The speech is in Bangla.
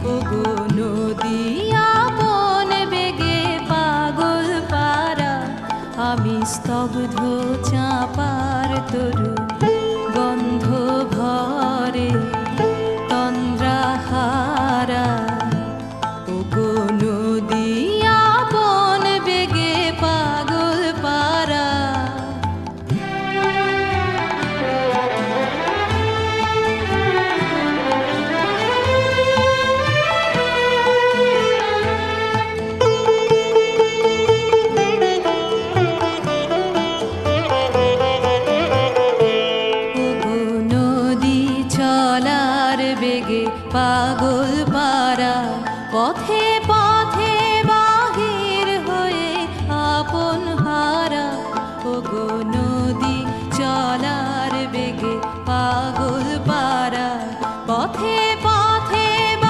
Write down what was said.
ওগো নদী আপন বেগে পাগল পারা, আমি স্তব্ধ চাঁপার তরু গন্ধ ভরে তন্দ্রাহারা। ওগো নদী আপন বেগে পাগল পারা। চলার বেগে পাগল পারা, পথে